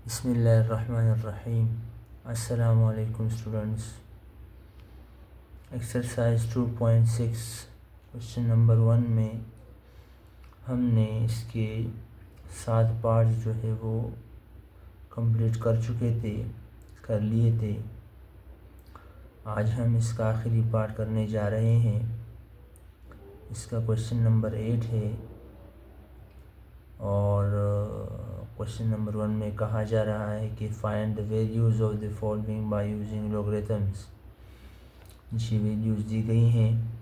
बिस्मिल्लाहिर्रहमानिर्रहीम। अस्सलामु अलैकुम स्टूडेंट्स। एक्सरसाइज 2.6 क्वेश्चन नंबर 1 में हमने इसके 7 पार्ट जो है वो कंप्लीट कर लिए थे। आज हम इसका आखिरी पार्ट करने जा रहे हैं। इसका क्वेश्चन नंबर 8 है और क्वेश्चन नंबर 1 में कहा जा रहा है कि find the values of the following by using logarithms. इसकी वैल्यूज़ दी गई हैं,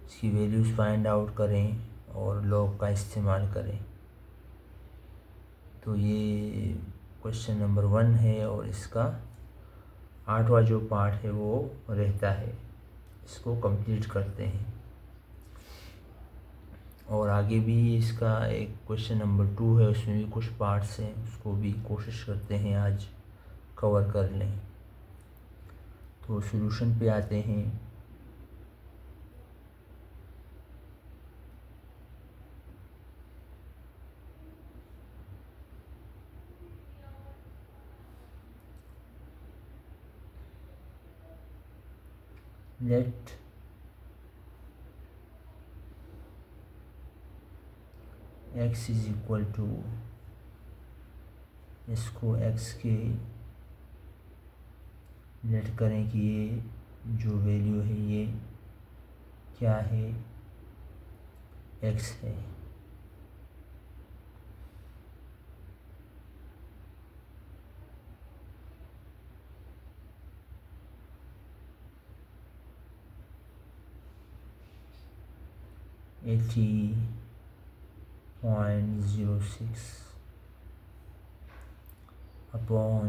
इसकी वैल्यूज़ फाइंड आउट करें और लॉग का इस्तेमाल करें। तो ये क्वेश्चन नंबर 1 है और इसका 8वां जो पार्ट है वो रहता है। इसको कंप्लीट करते हैं और आगे भी इसका एक क्वेश्चन नंबर 2 है, उसमें भी कुछ पार्ट्स हैं, उसको भी कोशिश करते हैं आज कवर कर लें। तो सॉल्यूशन पे आते हैं। Let x is equal to, इसको x के लेट करें कि ये जो वैल्यू है ये क्या है, x है। Eighty 0.06 upon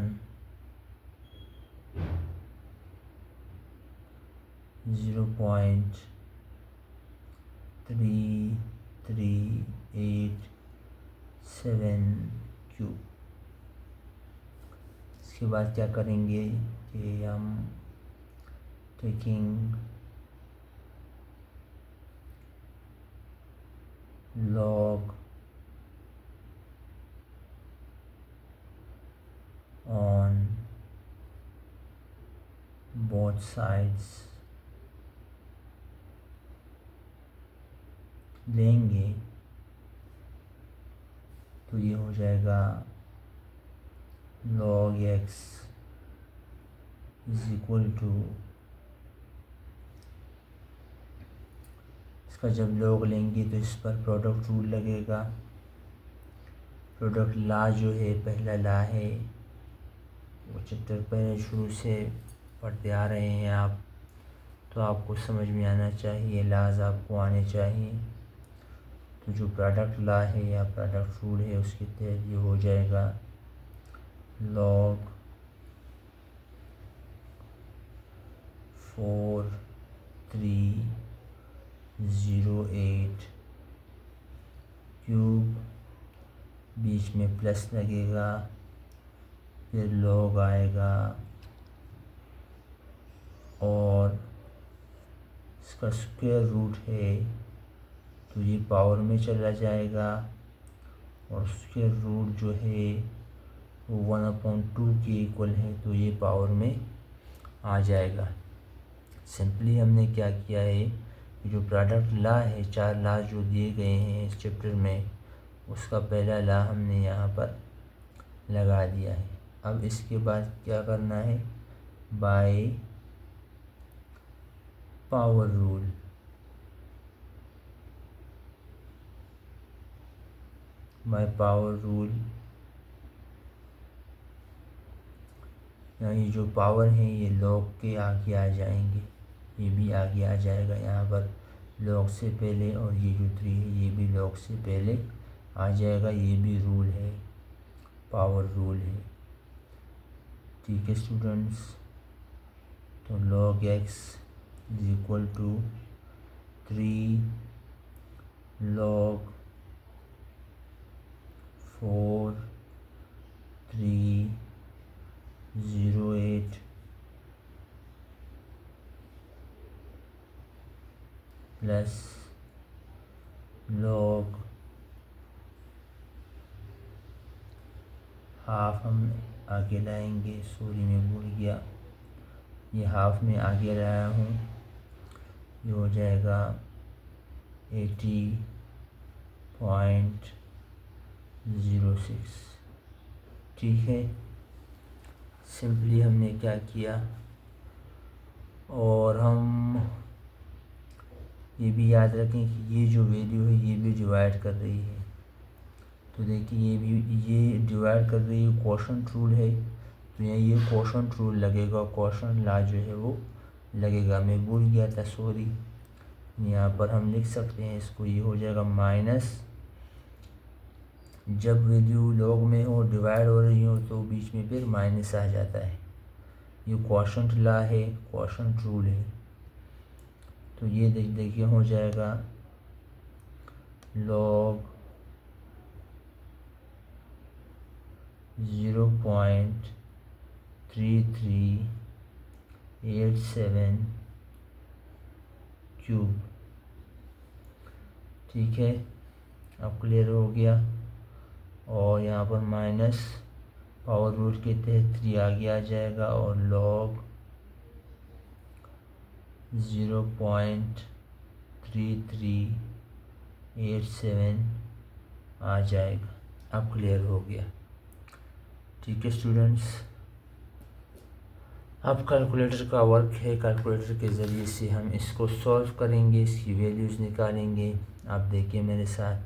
0.3387 cube. इसके बाद क्या करेंगे कि हम taking log on both sides लेंगे तो ये हो जाएगा log x is equal to, इसका जब log लेंगे तो इस पर प्रोडक्ट रूल लगेगा। प्रोडक्ट ला जो है, पहला ला है, वो चैप्टर पहले शुरू से पढ़ते आ रहे हैं आप, तो आपको समझ में आना चाहिए, लाज आपको आने चाहिए। तो जो प्रोडक्ट ला है या प्रोडक्ट रूल है उसके तहत ये हो जाएगा log 4308 क्यूब, बीच में प्लस लगेगा, फिर log आएगा और इसका स्क्वायर रूट है तो ये पावर में चला जाएगा और स्क्वायर रूट जो है वो 1/2 के इक्वल है तो ये पावर में आ जाएगा। सिंपली हमने क्या किया है कि जो प्रोडक्ट ला है, 4 ला जो दिए गए हैं इस चैप्टर में, उसका पहला ला हमने यहाँ पर लगा दिया है। अब इसके बाद क्या करना है, बाय पावर रूल, यानी जो पावर है ये log के आगे आ जाएंगे, ये भी आगे आ जाएगा यहाँ पर log से पहले, और ये जो 3 है ये भी log से पहले आ जाएगा। ये भी रूल है, पावर रूल है। ठीक है स्टूडेंट्स, तो log x is equal to 3 log 4308 plus log half हम आगे लाएंगे, सॉरी मैं भूल गया, ये हाफ में आगे लाया हूँ, ये हो जाएगा 80.06। ठीक है, सिंपली हमने क्या किया, और हम ये भी याद रखें कि ये जो वैल्यू है ये भी डिवाइड कर रही है। तो देखिए ये डिवाइड कर रही है, क्वोशंट रूल है, तो यहाँ ये क्वोशंट रूल लगेगा, क्वोशंट लॉ जो है वो लगेगा। मैं भूल गया था, सॉरी। यहाँ पर हम लिख सकते हैं इसको, ये हो जाएगा माइनस, जब वैल्यू लॉग में हो, डिवाइड हो रही हो, तो बीच में फिर माइनस आ जाता है। ये क्वोशंट लॉ है, क्वोशंट रूल है। तो ये देखिए हो जाएगा लॉग 0.3387 क्यूब। ठीक है, अब क्लियर हो गया। और यहाँ पर माइनस पावर रूल के तहत 3 आगे आ जाएगा, और लॉग 0.3387 आ जाएगा। अब क्लियर हो गया। ठीक है स्टूडेंट्स, अब कैलकुलेटर का वर्क है, कैलकुलेटर के ज़रिए से हम इसको सॉल्व करेंगे, इसकी वैल्यूज़ निकालेंगे। आप देखिए मेरे साथ,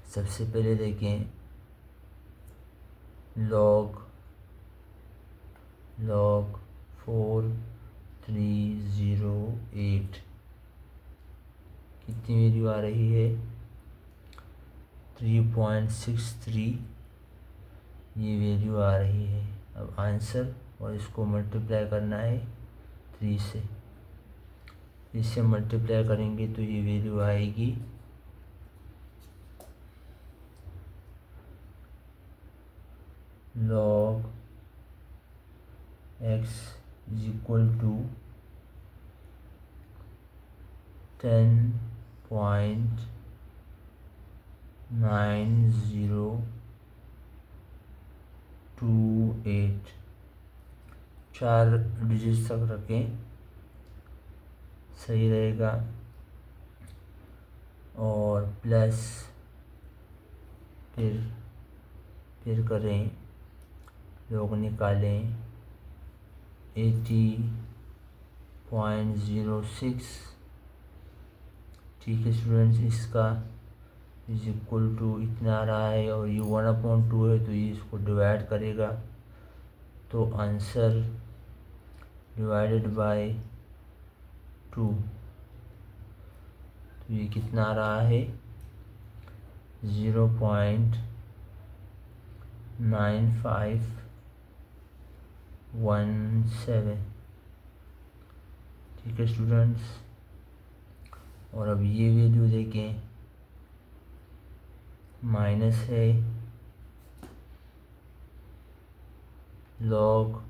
सबसे पहले देखें लॉग 4308 कितनी वैल्यू आ रही है, 3.63 ये वैल्यू आ रही है। अब आंसर, और इसको मल्टीप्लाई करना है 3 से, इससे मल्टीप्लाई करेंगे तो ये वैल्यू आएगी log x is equal to 10.9028। 4 digit तक रखें, सही रहेगा। और प्लस फिर करें, लोग निकालें 80.06। ठीक है स्टूडेंट्स, इसका इज इक्वल टू इतना आ रहा है, और ये 1/2 है, तो ये इसको डिवाइड करेगा, तो आंसर डिवाइडेड बाय 2, तो ये कितना आ रहा है 0.9517। ठीक है स्टूडेंट्स, और अब ये वैल्यू देखें, माइनस है लॉग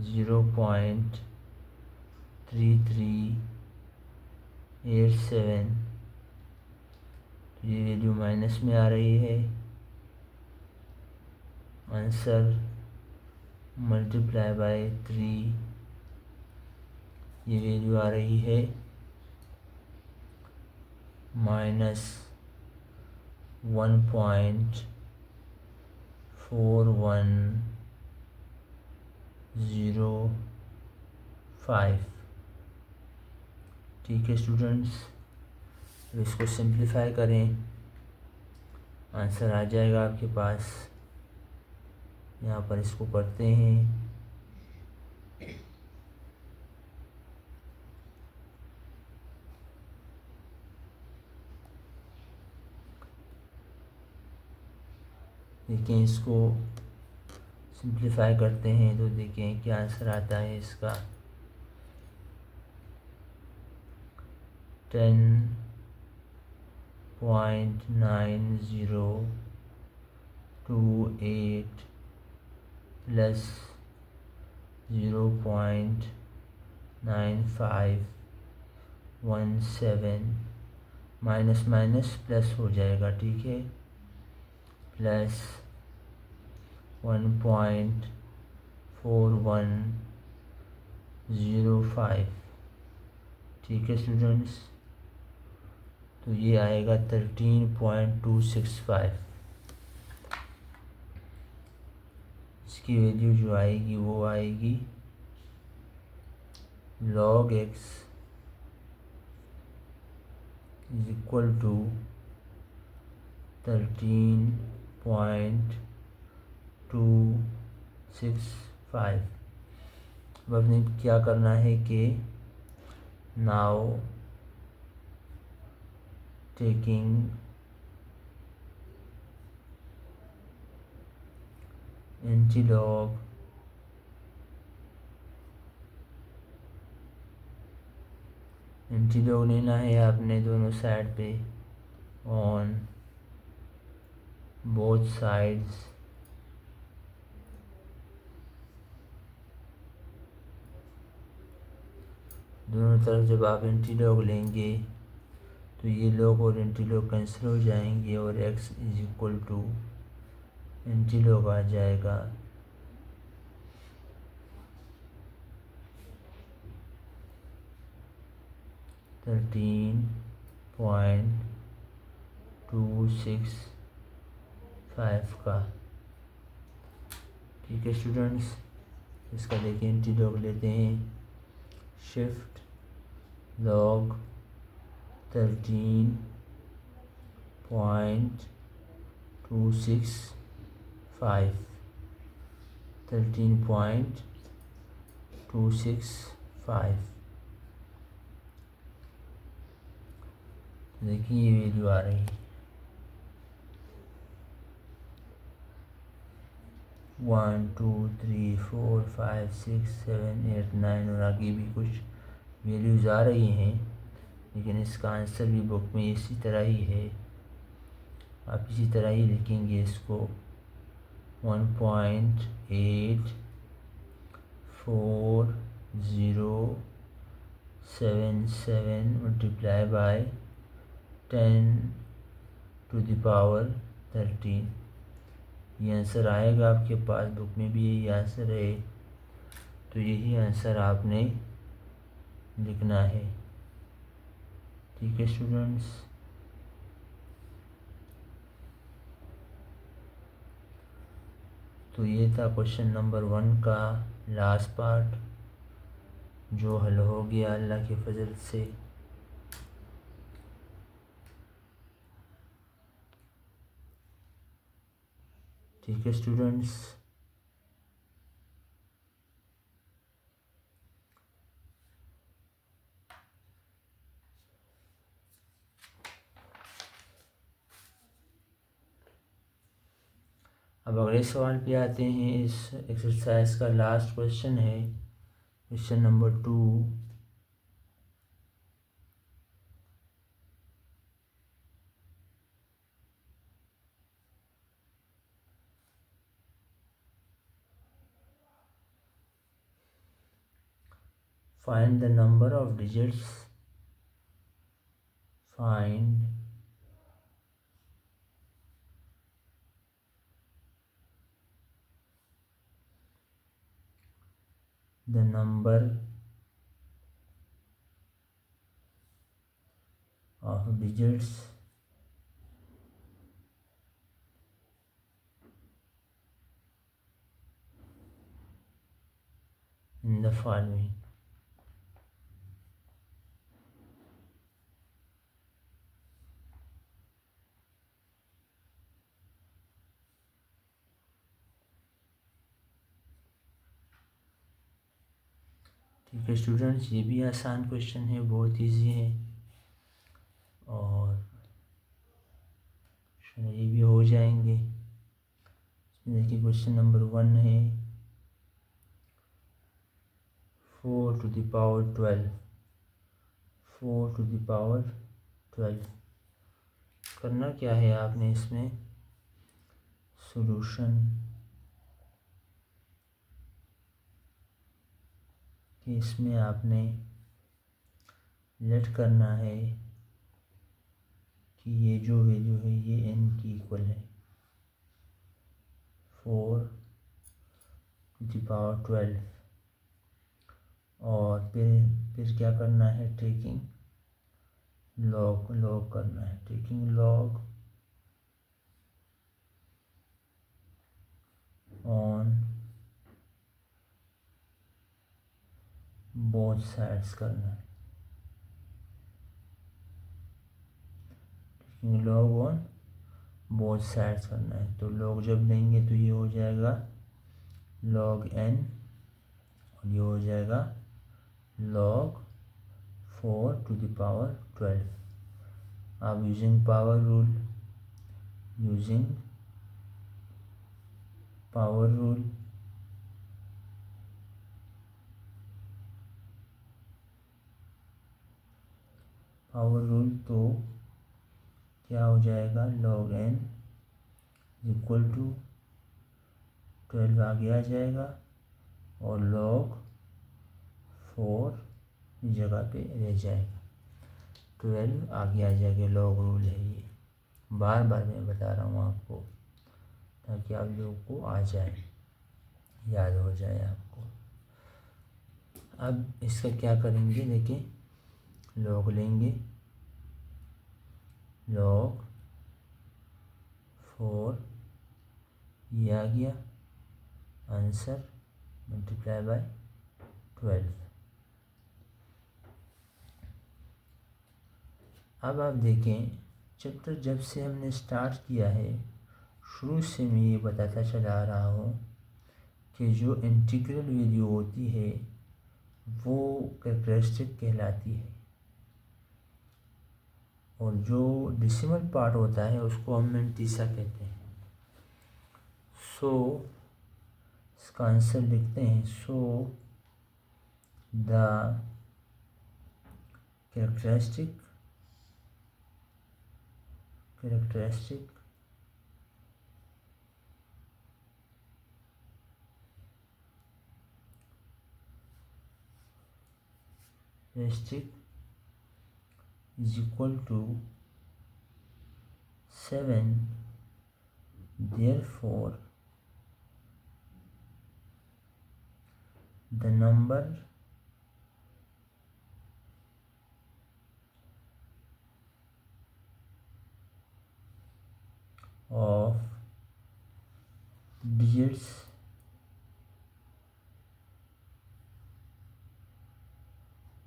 0.3387, ये वैल्यू माइनस में आ रही है। आंसर मल्टीप्लाई बाय 3, ये वैल्यू आ रही है -1.4105। ठीक है स्टूडेंट्स, तो इसको सिंप्लीफाई करें, आंसर आ जाएगा आपके पास। यहाँ पर इसको करते हैं, देखिए इसको सिंप्लीफाई करते हैं, तो देखें क्या आंसर आता है इसका। 10.9028 प्लस 0.9517, माइनस माइनस प्लस हो जाएगा। ठीक है, प्लस 1.4105। ठीक है स्टूडेंट्स, तो ये आएगा 13.265। इसकी वैल्यू जो आएगी वो आएगी log x is equal to 13.265। अब अपने क्या करना है कि नाउ टेकिंग एंटीलॉग लेना है आपने दोनों साइड पे ऑन बोथ साइड्स। दोनों तरफ जब आप एंटीलॉग लेंगे तो ये लॉग और एंटीलॉग कैंसिल हो जाएंगे और x is equal to antilog आ जाएगा 13.265 का। ठीक है स्टूडेंट्स, इसका देखिए एंटीलॉग लेते हैं। Shift log 13.265 13.265। देखिए ये वैल्यू आ रही है 1 2 3 4 5 6 7 8 9 और आगे भी कुछ वैल्यूज़ आ रही हैं, लेकिन इसका आंसर भी बुक में इसी तरह ही है। आप इसी तरह ही लिखेंगे इसको 1.8477 मल्टीप्लाई बाय 10⁻13। ये आंसर आएगा आपके पास, बुक में भी यही आंसर है, तो यही आंसर आपने लिखना है। ठीक है स्टूडेंट्स, तो ये था क्वेश्चन नंबर 1 का लास्ट पार्ट, जो हल हो गया अल्लाह के फजल से। ठीक है स्टूडेंट्स, अब अगले सवाल पे आते हैं। इस एक्सरसाइज का लास्ट क्वेश्चन है, question number 2। Find the number of digits. Find the number of digits in the following. ठीक है स्टूडेंट्स, ये भी आसान क्वेश्चन है, बहुत इजी है और ये भी हो जाएंगे। इसमें देखिए क्वेश्चन नंबर 1 है 4 to the power 12। 4 to the power 12 करना क्या है आपने इसमें सॉल्यूशन कि इसमें आपने लेट करना है कि ये जो वैल्यू है ये n की इक्वल है। 4 टू द पावर 12। और फिर क्या करना है, टेकिंग लॉग करना है, taking log on both sides करना है, taking log on both sides करना है। तो लॉग जब लेंगे तो ये हो जाएगा log n और ये हो जाएगा log 4 टू द पावर 12। अब यूजिंग पावर रूल तो क्या हो जाएगा, log n इक्वल टू 12 आगे आ जाएगा और log 4 इस जगह पे रह जाएगा, 12 आगे आ जाएगा। लॉग रूल है ये, बार बार मैं बता रहा हूँ आपको ताकि आप लोगों को आ जाए, याद हो जाए आपको। अब इसका क्या करेंगे, देखिए लॉग लेंगे, log 4 ये आ गया आंसर मल्टीप्लाई बाय 12। अब आप देखें चैप्टर जब से हमने स्टार्ट किया है, शुरू से मैं ये बताता चला रहा हूँ कि जो इंटीग्रल वैल्यू होती है वो कैरेक्टरिस्टिक कहलाती है, और जो डेसिमल पार्ट होता है उसको हम मैंटिसा कहते हैं। सो इसका आंसर लिखते हैं, so the characteristic is equal to 7, therefore the number of digits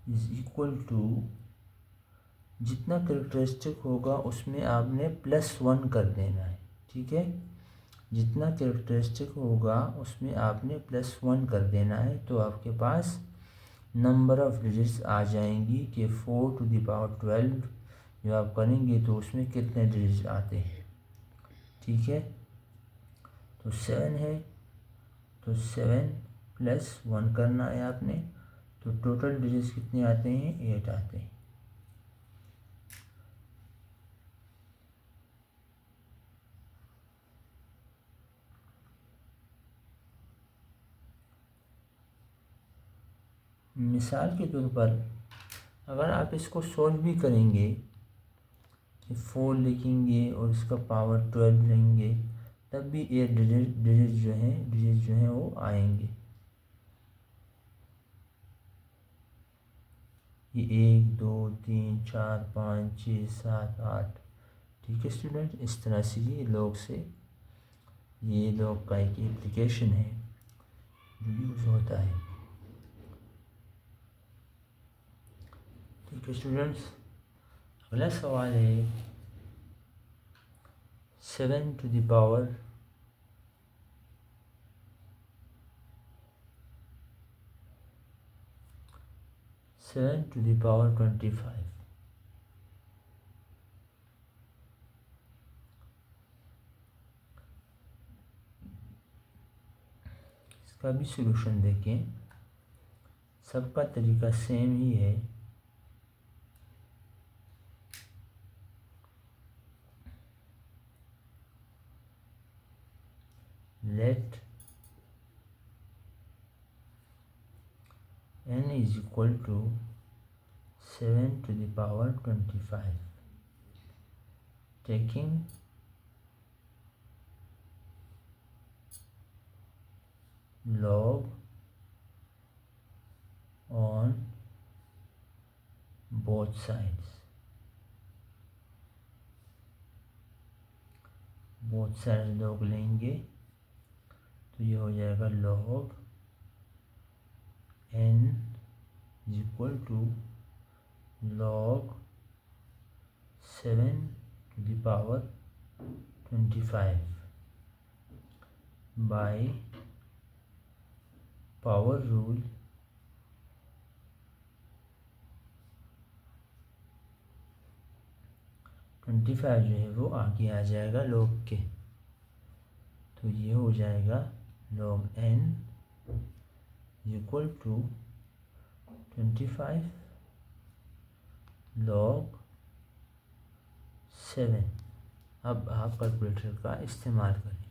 is equal to, जितना कैरेक्टरिस्टिक होगा उसमें आपने +1 कर देना है, ठीक है। जितना कैरेक्टरिस्टिक होगा उसमें आपने +1 कर देना है, तो आपके पास नंबर ऑफ डिजिट्स आ जाएंगी कि 4 टू द पावर 12 जो आप करेंगे तो उसमें कितने डिजिट्स आते हैं, ठीक है। तो 7 है तो 7 + 1 करना है आपने, तो टोटल डिजिट्स कितने आते हैं, 8 आते हैं। मिसाल के तौर पर अगर आप इसको सॉल्व भी करेंगे, 4 लिखेंगे और इसका पावर 12 लेंगे, तब भी 8 डिजिट जो हैं वो आएंगे। ये 1 2 3 4 5 6 7 8, ठीक है स्टूडेंट। इस तरह से ये लॉग का एक एप्लीकेशन है जो यूज़ होता है, ठीक है स्टूडेंट्स। अगला सवाल है 7 टू द पावर 25। इसका भी सॉल्यूशन देखें, सबका तरीका सेम ही है। Let n is equal to 7 to the power 25, taking log on both sides, log लेंगे तो ये हो जाएगा log n is equal to log 7 to the power 25 by power rule twenty five जो है वो आगे आ जाएगा log के, तो ये हो जाएगा log n equal to 25 log 7। अब आप कैलकुलेटर का इस्तेमाल करें।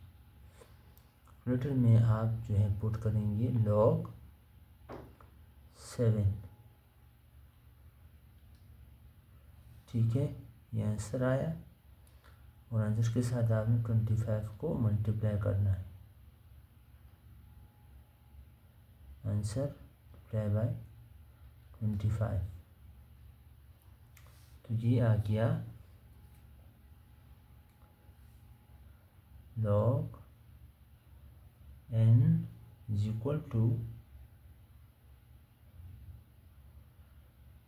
कैलकुलेटर में आप जो है पुट करेंगे log 7, ठीक है, ये आंसर आया। और आंसर के साथ आपने 25 को मल्टीप्लाई करना है, आंसर मल्टीप्लाई बाय 25, तो ये आ गया log n is equal to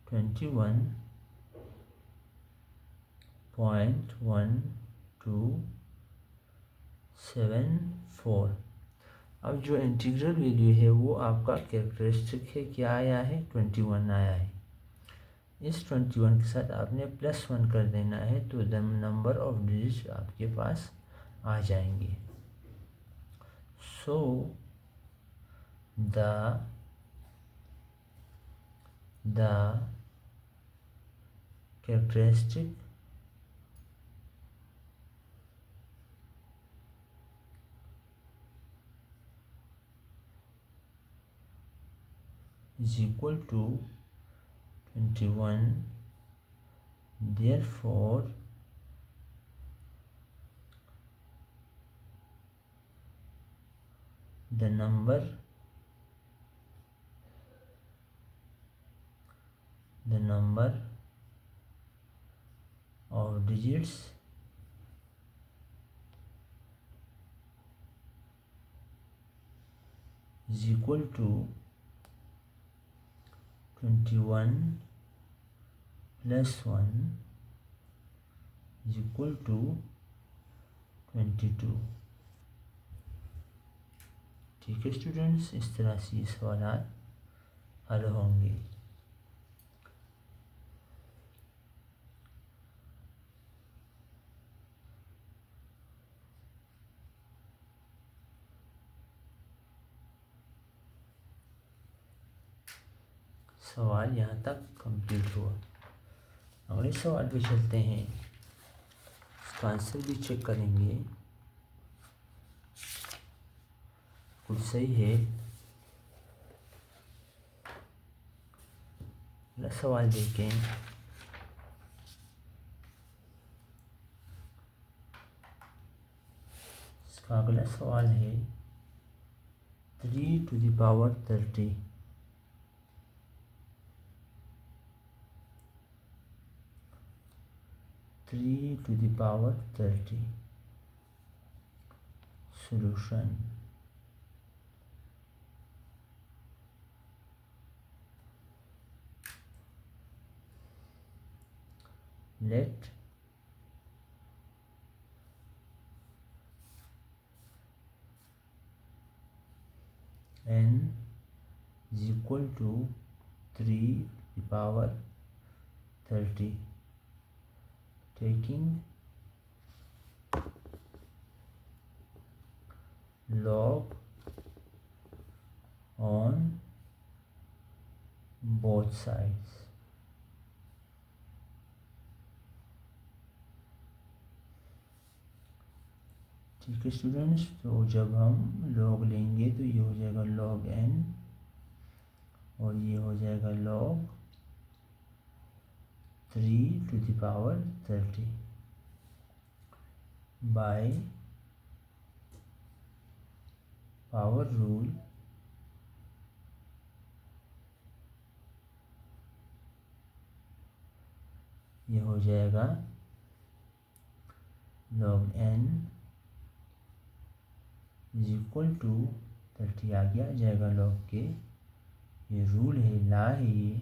21.1274। अब जो इंटीग्रल वैल्यू है वो आपका कैरेक्टरिस्टिक है, क्या आया है, 21 आया है। इस 21 के साथ आपने +1 कर देना है तो द नंबर ऑफ डिजिट्स आपके पास आ जाएंगे। So the characteristic is equal to 21, therefore the number of digits is equal to 21 + 1 is equal to 22। ठीक है स्टूडेंट्स, इस तरह से ये सवाल हल होंगे। सवाल यहाँ तक कंप्लीट हुआ। अगले सवाल पे चलते हैं, इसका आंसर भी चेक करेंगे कुछ सही है। अगला सवाल देखें, इसका अगला सवाल है 3 to the power 30। 3 to the power 30 solution। Let n is equal to 3 to the power 30, taking log on both sides। ठीक है स्टूडेंट्स, तो जब हम log लेंगे तो ये हो जाएगा log n और ये हो जाएगा log 3 to the power 30 by power rule ये हो जाएगा log n is equal to 30 आगे आ जाएगा log के। ये रूल है, ला है ये।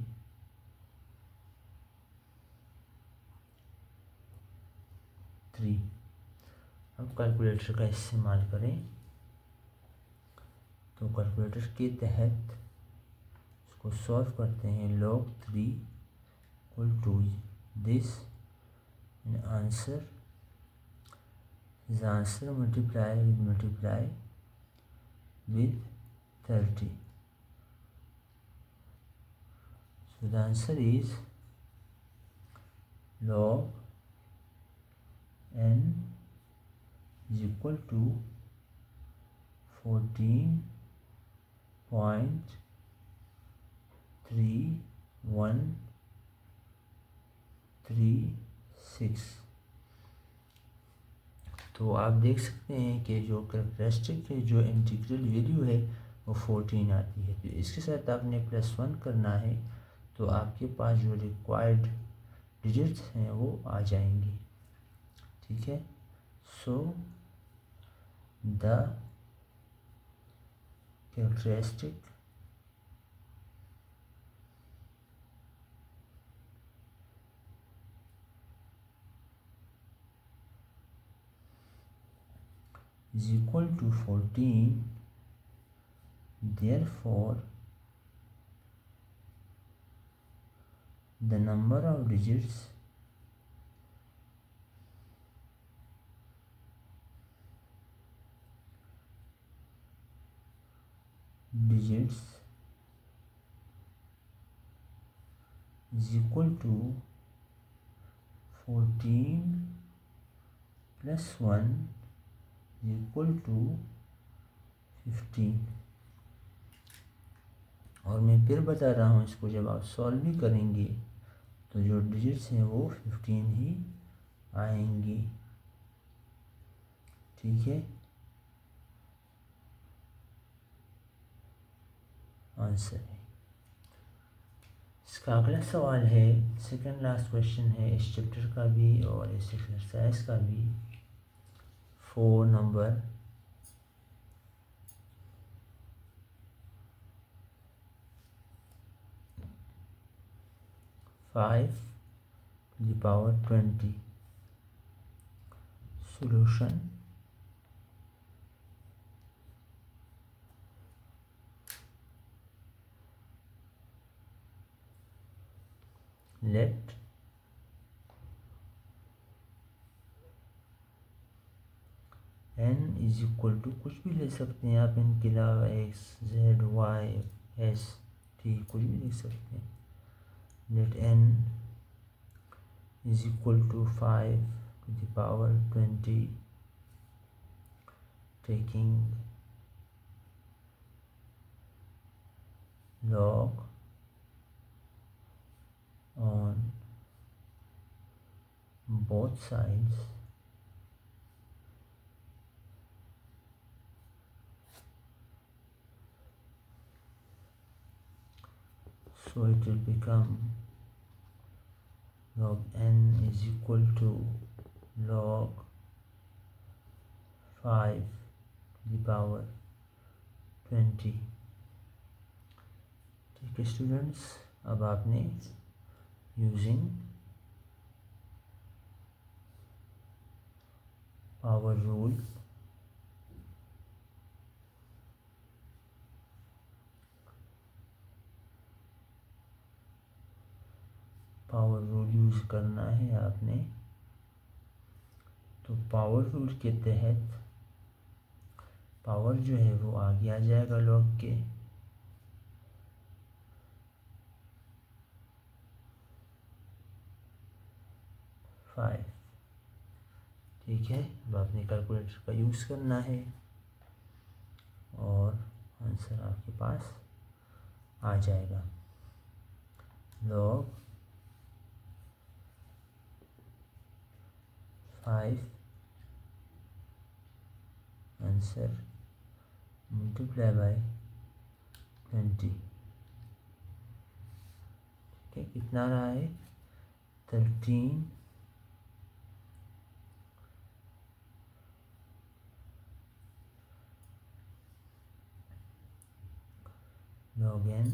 थ्री। अब कैलकुलेटर का इस्तेमाल करें तो कैलकुलेटर के तहत इसको सॉल्व करते हैं। log 3 equal to this answer multiply with 30. So the answer is log n is equal to 14.3136। तो आप देख सकते हैं कि जो कैरेक्टरिस्टिक है, जो इंटीग्रल वैल्यू है वो 14 आती है। तो इसके साथ आपने +1 करना है तो आपके पास जो रिक्वायर्ड डिजिट्स हैं वो आ जाएंगी। ठीक है। So the characteristic is equal to 14, therefore the number of digits is equal to 14 plus 1 is equal to 15। और मैं फिर बता रहा हूँ, इसको जब आप सॉल्व भी करेंगे तो जो डिजिट्स हैं वो 15 ही आएंगी। ठीक है। आंसर है। इसका अगला सवाल है, सेकंड लास्ट क्वेश्चन है इस चैप्टर का भी और इस एक्सरसाइज का भी। 4 number 5 to the power 20। solution let n is equal to, कुछ भी ले सकते हैं आप इनके अलावा, x z y s t कुछ भी लिख सकते हैं। let n is equal to 5 to the power 20 taking log on both sides so it will become log n is equal to log 5 to the power 20। ठीक है students, अब आपने using power rule use करना है आपने। तो power rule के तहत पावर जो है वो आगे आ जाएगा लॉग के। फाइव। ठीक है। अब आपने कैलकुलेटर का यूज़ करना है और आंसर आपके पास आ जाएगा। Log 5 answer multiply by 20। ठीक है, कितना रहा है 13 log n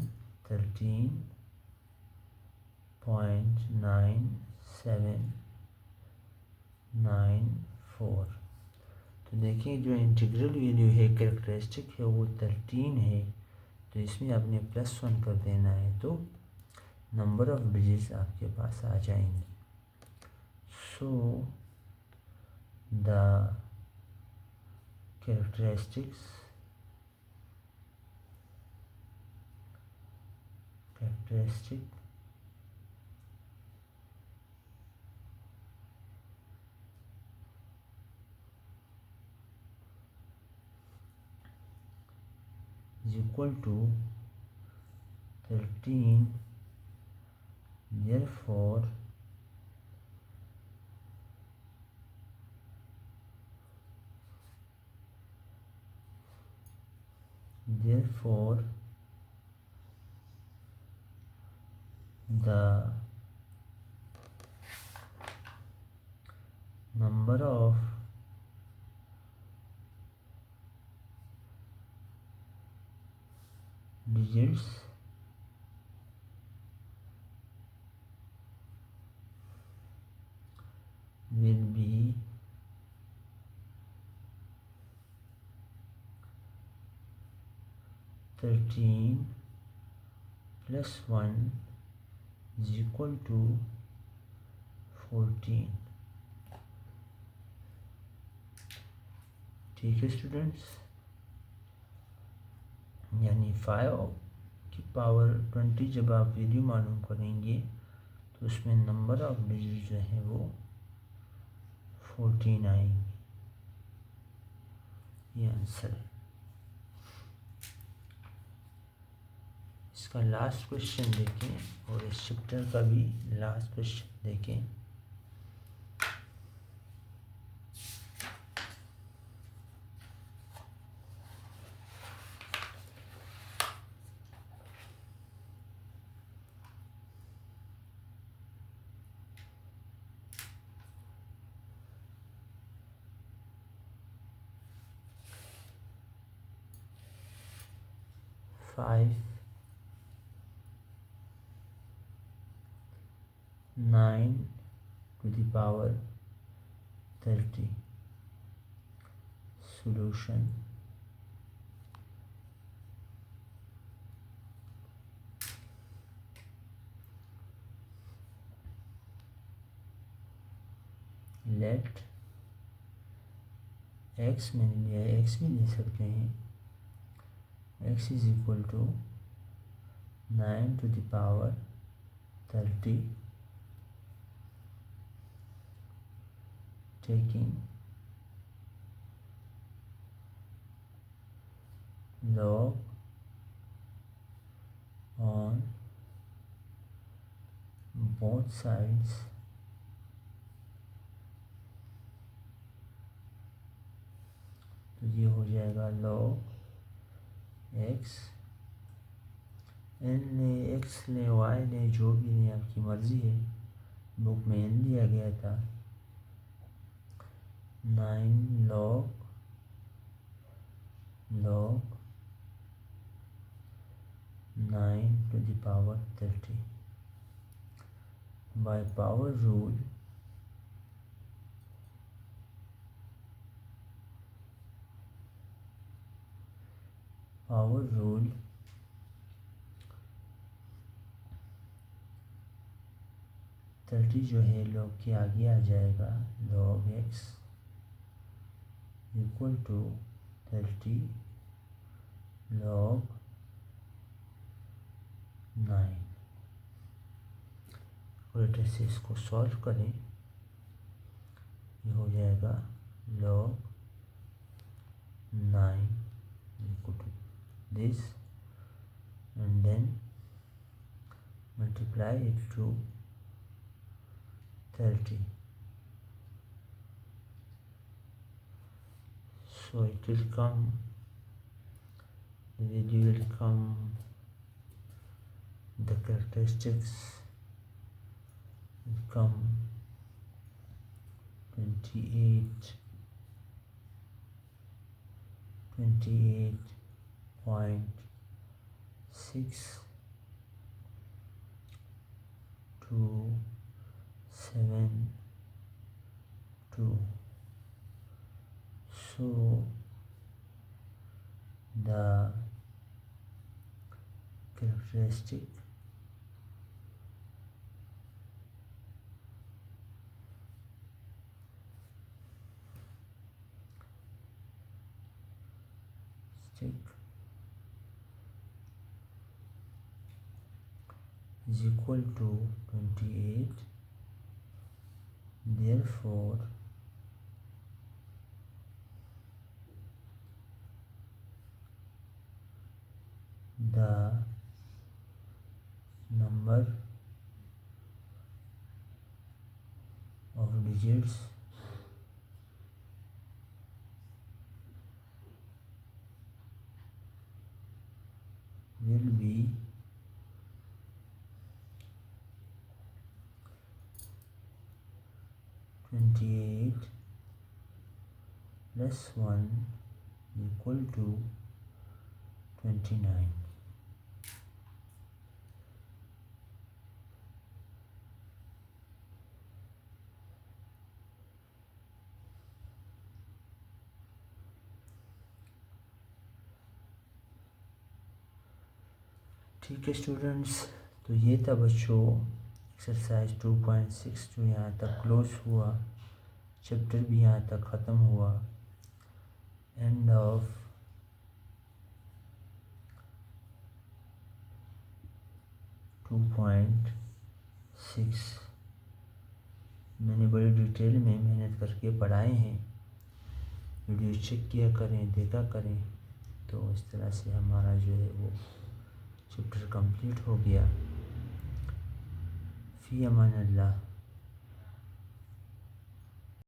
13.9794। तो देखिए जो इंटीग्रल वैल्यू है कैरेक्टरिस्टिक है वो 13 है, तो इसमें आपने +1 कर देना है तो नंबर ऑफ डिजिट्स आपके पास आ जाएंगी। So the characteristic is equal to 13, therefore the number of digits will be 13 plus 1 is equal to 14। ठीक है स्टूडेंट्स, यानी 5 की पावर 20 जब आप वैल्यू मालूम करेंगे तो उसमें नंबर ऑफ डिजिट जो है वो 14 आएंगी। ये आंसर है। इसका लास्ट क्वेश्चन देखें और इस चैप्टर का भी लास्ट क्वेश्चन देखें। Five 9 to the power 30। solution let x मैंने लिया है, x भी ले सकते हैं, x is equal to 9 to the power 30 taking log on both sides तो ये हो जाएगा log x, n ले x ले y ले जो भी ले आपकी मर्ज़ी है, बुक में n दिया गया था, 9 log 9 to the power 30 by power rule power rule thirty जो है log के आगे आ जाएगा, log x equal to 30 log 9। और से इसको सॉल्व करें, ये हो जाएगा log 9 equal to this and then multiply it to 30, so it will come, the value will come, the characteristics become 28, 28.6 2 7 2. So the characteristic is equal to 28. Therefore the number of digits will be 28 plus 1 equal to 29. ठीक है students, तो ये था बच्चों exercise 2.6 जो यहाँ तक close हुआ, चैप्टर भी यहाँ तक ख़त्म हुआ। End of two point six मैंने बड़ी डिटेल में मेहनत करके पढ़ाए हैं। वीडियो चेक किया करें, देखा करें, तो इस तरह से हमारा जो है वो चैप्टर कंप्लीट हो गया। फ़ी अमान अल्लाह।